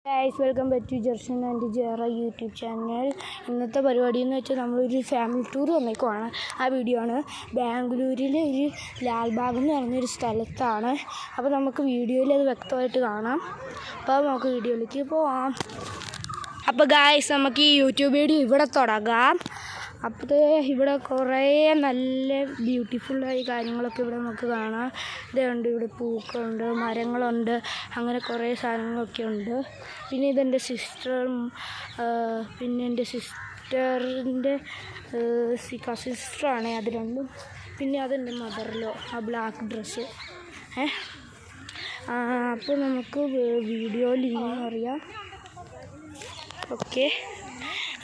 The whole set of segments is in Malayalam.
Guys welcome back to Jershan and Jera YouTube channel. ഇന്നത്തെ പരിപാടി എന്ന് വെച്ചാൽ നമ്മളൊരു ഫാമിലി ടൂർ വന്നേക്കുവാണ്. ആ വീഡിയോ ആണ്. ബാംഗ്ലൂരിൽ ഒരു ലാൽബാഗ് എന്ന് പറഞ്ഞൊരു സ്ഥലത്താണ്. അപ്പോൾ നമുക്ക് വീഡിയോയിൽ അത് വ്യക്തമായിട്ട് കാണാം. അപ്പോൾ നമുക്ക് വീഡിയോയിലേക്ക് പോവാം. അപ്പോൾ ഗൈസ് നമുക്ക് ഈ യൂട്യൂബ് വീഡിയോ ഇവിടെ തുടങ്ങാം. അപ്പോൾ ഇവിടെ കുറേ നല്ല ബ്യൂട്ടിഫുള്ളായ കാര്യങ്ങളൊക്കെ ഇവിടെ നമുക്ക് കാണാം. ഇതുണ്ട്, ഇവിടെ പൂക്കളുണ്ട്, മരങ്ങളുണ്ട്, അങ്ങനെ കുറേ സാധനങ്ങളൊക്കെ ഉണ്ട്. പിന്നെ ഇതെൻ്റെ സിസ്റ്ററും പിന്നെ എൻ്റെ സിസ്റ്ററിൻ്റെ കസിൻ സിസ്റ്ററാണ് അത് രണ്ടും. പിന്നെ അതെൻ്റെ മദറിലോ ആ ബ്ലാക്ക് ഡ്രസ്സ്. അപ്പോൾ നമുക്ക് വീഡിയോയിൽ ഇങ്ങനെ അറിയാം. ഓക്കെ,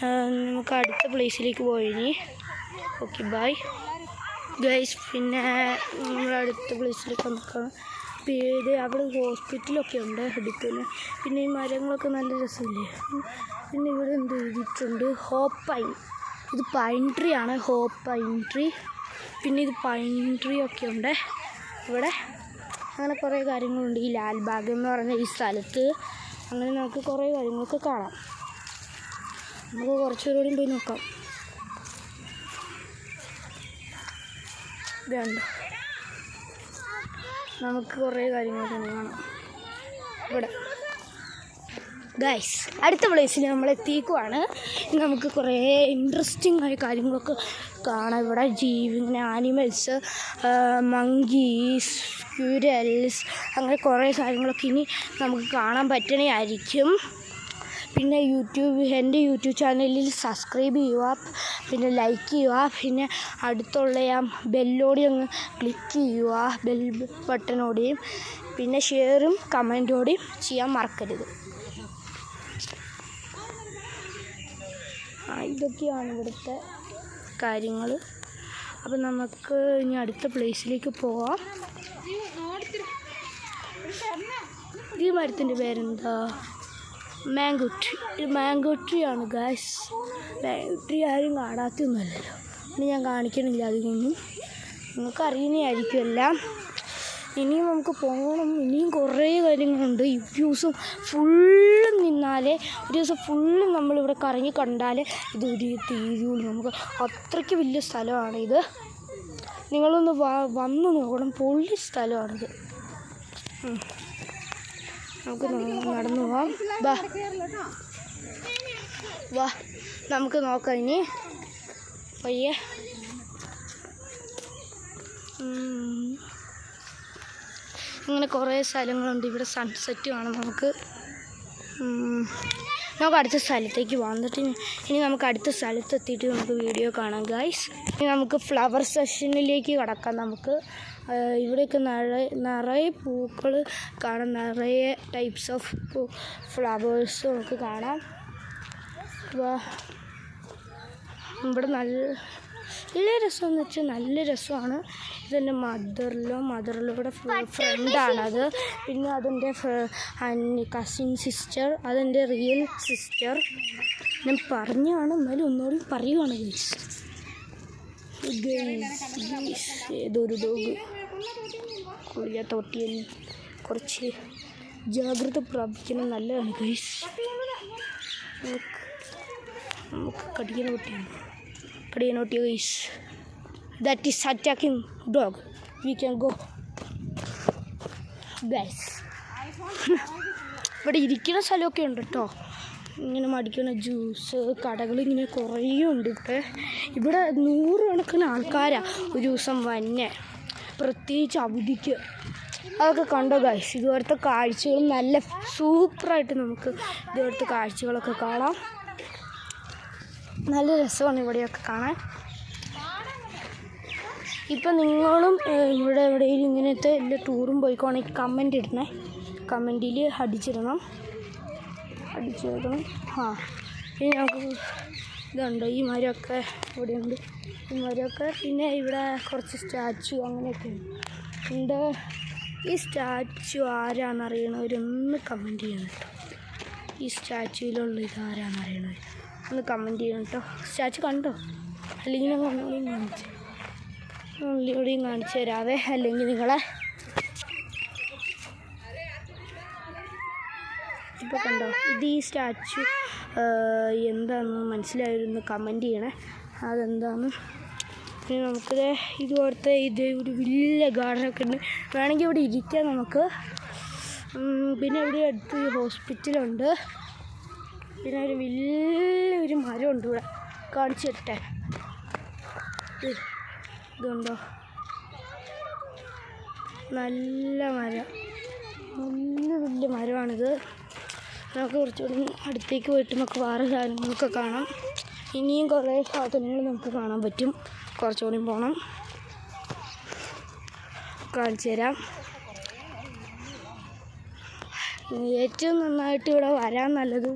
നമുക്ക് അടുത്ത പ്ലേസിലേക്ക് പോയിനി. Okay bye guys. പിന്നെ നമ്മൾ അടുത്ത പ്ലേസിലേക്ക് നമുക്ക് പേര് അവിടെ ഹോസ്പിറ്റലൊക്കെ ഉണ്ട് അടുത്തുതന്നെ. പിന്നെ ഈ മരങ്ങളൊക്കെ നല്ല രസമില്ലേ. പിന്നെ ഇവിടെ എന്ത് എഴുതിയിട്ടുണ്ട്, ഹോപ്പ് പൈൻ. ഇത് പൈൻ ട്രീ ആണ്, ഹോപ്പ് പൈൻ ട്രീ. പിന്നെ ഇത് പൈൻ ട്രീ ഒക്കെ ഉണ്ട് ഇവിടെ. അങ്ങനെ കുറേ കാര്യങ്ങളുണ്ട് ഈ ലാൽബാഗ് എന്ന് പറഞ്ഞ ഈ സ്ഥലത്ത്. അങ്ങനെ നമുക്ക് കുറേ കാര്യങ്ങളൊക്കെ കാണാം. നമുക്ക് കുറച്ചുകൂടി പോയി നോക്കാം. ഇതുണ്ട്, നമുക്ക് കുറേ കാര്യങ്ങളൊക്കെ കാണാം ഇവിടെ. ഗൈസ് അടുത്ത പ്ലേസിൽ നമ്മൾ എത്തിക്കുവാണ്. നമുക്ക് കുറേ ഇൻട്രസ്റ്റിംഗ് ആയ കാര്യങ്ങളൊക്കെ കാണാം ഇവിടെ. ഇങ്ങനെ ആനിമൽസ്, മങ്കീസ്, സ്ക്യൂരൽസ്, അങ്ങനെ കുറേ കാര്യങ്ങളൊക്കെ ഇനി നമുക്ക് കാണാൻ പറ്റണയായിരിക്കും. പിന്നെ എൻ്റെ യൂട്യൂബ് ചാനലിൽ സബ്സ്ക്രൈബ് ചെയ്യുക, പിന്നെ ലൈക്ക് ചെയ്യുക, പിന്നെ അടുത്തുള്ള ബെല്ലോടെ അങ്ങ് ക്ലിക്ക് ചെയ്യുക, ബെൽ ബട്ടണോടെയും. പിന്നെ ഷെയറും കമൻറ്റോടെയും ചെയ്യാൻ മറക്കരുത്. ഇതൊക്കെയാണ് ഇവിടുത്തെ കാര്യങ്ങൾ. അപ്പം നമുക്ക് ഇനി അടുത്ത പ്ലേസിലേക്ക് പോവാം. ഈ മരത്തിൻ്റെ പേരെന്താ? Mango tree. ഇത് മാംഗോ ട്രീ ആണ് ഗൈസ്. മാംഗോ ട്രീ ആരും കാണാത്തൊന്നുമല്ലല്ലോ. ഇനി ഞാൻ കാണിക്കണില്ല അധികമൊന്നും, നിങ്ങൾക്ക് അറിയുന്നതായിരിക്കും എല്ലാം. ഇനിയും നമുക്ക് പോകണം. ഇനിയും കുറേ കാര്യങ്ങളുണ്ട്. ഈ ദിവസം ഫുള്ളും നിന്നാലേ, ഒരു ദിവസം ഫുള്ളും നമ്മളിവിടെ കറങ്ങി കണ്ടാലേ ഇത് ഒരു തീരുള്ളൂ. നമുക്ക് അത്രയ്ക്ക് വലിയ സ്ഥലമാണിത്. നിങ്ങളൊന്ന് വന്ന് നോക്കണം, പൊള്ളി സ്ഥലമാണിത്. നമുക്ക് നടന്നു പോവാം. വാ നമുക്ക് നോക്കാം ഇനി പയ്യെ. ഇങ്ങനെ കുറേ സ്ഥലങ്ങളുണ്ട് ഇവിടെ. സൺസെറ്റ് കാണാം നമുക്ക്. അടുത്ത സ്ഥലത്തേക്ക് പോകാം. എന്നിട്ട് ഇനി നമുക്ക് അടുത്ത സ്ഥലത്തെത്തിയിട്ട് നമുക്ക് വീഡിയോ കാണാം ഗൈസ്. ഇനി നമുക്ക് ഫ്ലവർ സെഷനിലേക്ക് കടക്കാം. നമുക്ക് ഇവിടെയൊക്കെ നിറയെ പൂക്കൾ കാണാം, നിറയെ ടൈപ്സ് ഓഫ് ഫ്ലവേഴ്സ് നമുക്ക് കാണാം. ഇവിടെ നല്ല രസമെന്ന് വെച്ചാൽ നല്ല രസമാണ്. ഇതെൻ്റെ മദറിലൂടെ ഫ്രണ്ടാണത്. പിന്നെ അതെൻ്റെ കസിൻ സിസ്റ്റർ, അതെൻ്റെ റിയൽ സിസ്റ്റർ. ഞാൻ പറഞ്ഞാണ്, എന്നാലും ഒന്നുകൂടി പറയുവാണ് ഗൈസ്. ഏതൊരു ഡോഗ് കുളിയാത്ത ഒട്ടിയെന്ന് കുറച്ച് ജാഗ്രത പ്രാപിക്കണം, നല്ലതാണ് ഗൈസ്. നമുക്ക് കടിക്കുന്ന ഒട്ടിയ guys. That is attacking dog. We can go guys. ഇവിടെ ഇരിക്കുന്ന സ്ഥലമൊക്കെ ഉണ്ട് കേട്ടോ. ഇങ്ങനെ മടിക്കുന്ന ജ്യൂസ് കടകളിങ്ങനെ കുറേ ഉണ്ട്. ഇവിടെ 100 കണക്കിന് ആൾക്കാരാണ് ഒരു ദിവസം വന്നെ, പ്രത്യേകിച്ച് അവധിക്ക്. അതൊക്കെ കണ്ടോ ഗൈസ്. ഇതുപോലത്തെ കാഴ്ചകൾ നല്ല സൂപ്പറായിട്ട് നമുക്ക് ഇതുപോലത്തെ കാഴ്ചകളൊക്കെ കാണാം. നല്ല രസമാണ് ഇവിടെയൊക്കെ കാണാൻ. ഇപ്പം നിങ്ങളും ഇവിടെ എവിടെയെങ്കിലും ഇങ്ങനത്തെ എല്ലാ ടൂറും പോയിക്കോണെങ്കിൽ കമൻ്റ് ഇടണേ. കമൻറ്റിൽ അടിച്ചിടണം. ഇനി നമുക്ക് ഇതുണ്ട്, ഈ മരമൊക്കെ ഇവിടെയുണ്ട്. ഈ മരമൊക്കെ പിന്നെ ഇവിടെ കുറച്ച് സ്റ്റാച്ചു അങ്ങനെയൊക്കെ ഉണ്ട്. ഈ സ്റ്റാച്ചു ആരാന്നറിയണവരൊന്ന് കമൻറ്റ് ചെയ്യണം കേട്ടോ. ഈ സ്റ്റാച്ചുവിലുള്ള ഇതാരാന്നറിയണവർ ഒന്ന് കമൻറ്റ് ചെയ്യണം കേട്ടോ. സ്റ്റാച്ചു കണ്ടോ? അല്ലെങ്കിൽ ഞങ്ങൾ ഒന്നുകൂടിയും കാണിച്ചു തരാവേ. അല്ലെങ്കിൽ നിങ്ങളെ ഇപ്പോൾ കണ്ടോ, ഇത് ഈ സ്റ്റാച്ചു എന്താണെന്ന് മനസ്സിലായിരുന്നു കമൻറ്റ് ചെയ്യണേ, അതെന്താണെന്ന്. പിന്നെ നമുക്ക് ഇതുപോലത്തെ ഒരു വലിയ ഗാർഡനൊക്കെ ഉണ്ട്, വേണമെങ്കിൽ ഇവിടെ ഇരിക്കാം നമുക്ക്. പിന്നെ ഇവിടെ അടുത്ത് ഹോസ്പിറ്റലുണ്ട്. പിന്നെ ഒരു വലിയൊരു മരമുണ്ട് ഇവിടെ, കാണിച്ചു തരട്ടെ. ഇതുണ്ടോ, നല്ല മരം, നല്ല വലിയ മരമാണിത്. നമുക്ക് കുറച്ചുകൂടി അടുത്തേക്ക് പോയിട്ട് നമുക്ക് വേറെ സാധനങ്ങളൊക്കെ കാണാം. ഇനിയും കുറേ സാധനങ്ങൾ നമുക്ക് കാണാൻ പറ്റും. കുറച്ചുകൂടി പോകണം, കാണിച്ചു തരാം. ഏറ്റവും നന്നായിട്ട് ഇവിടെ വരാൻ നല്ലത്,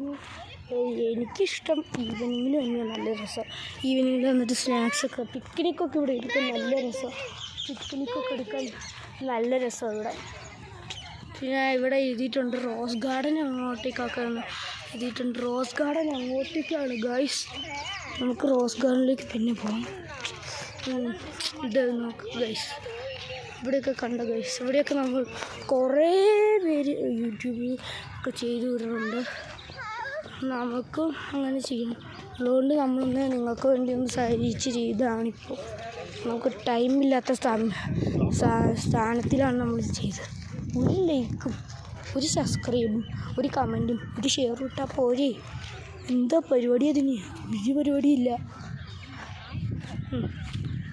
എനിക്കിഷ്ടം ഈവനിങ്ങിൽ തന്നെയാണ് നല്ല രസം. ഈവനിങ്ങിൽ വന്നിട്ട് സ്നാക്സൊക്കെ പിക്നിക്കൊക്കെ ഇവിടെ എടുക്കാൻ നല്ല രസം. പിക്നിക്കൊക്കെ എടുക്കാൻ നല്ല രസമാണ് ഇവിടെ. പിന്നെ ഇവിടെ എഴുതിയിട്ടുണ്ട് റോസ് ഗാർഡൻ അങ്ങോട്ടേക്കൊക്കെ എഴുതിയിട്ടുണ്ട്. റോസ് ഗാർഡൻ അങ്ങോട്ടേക്കാണ് ഗൈസ്. നമുക്ക് റോസ് ഗാർഡനിലേക്ക് പിന്നെ പോകാം. ഇത് നോക്ക് ഗൈസ്, ഇവിടെയൊക്കെ കണ്ട ഗൈസ്, ഇവിടെയൊക്കെ നമ്മൾ കുറേ പേര് യൂട്യൂബിൽ ഒക്കെ ചെയ്തു വിടുന്നുണ്ട്. നമുക്കും അങ്ങനെ ചെയ്യണം. അതുകൊണ്ട് നമ്മളൊന്ന് നിങ്ങൾക്ക് വേണ്ടി ഒന്ന് സഹായിച്ച് ചെയ്തതാണിപ്പോൾ. നമുക്ക് ടൈമില്ലാത്ത സ്ഥാനത്തിലാണ് നമ്മൾ ചെയ്തത്. ഒരു ലൈക്കും ഒരു സബ്സ്ക്രൈബും ഒരു കമൻറ്റും ഒരു ഷെയറും ഇട്ടാൽ പോരെ. എന്താ പരിപാടി അതിന്? വലിയ പരിപാടിയില്ല.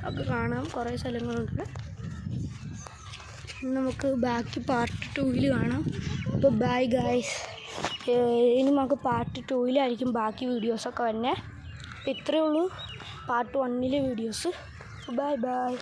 ഒക്കെ കാണാം, കുറേ സ്ഥലങ്ങളുണ്ട്. നമുക്ക് ബാക്കി പാർട്ട് 2 കാണാം. അപ്പോൾ ബൈ ഗൈസ്. ഇനി നമുക്ക് പാർട്ട് 2 ബാക്കി വീഡിയോസൊക്കെ വന്നെ. അപ്പോൾ ഇത്രയേ ഉള്ളൂ പാർട്ട് 1 വീഡിയോസ്. Bye bye.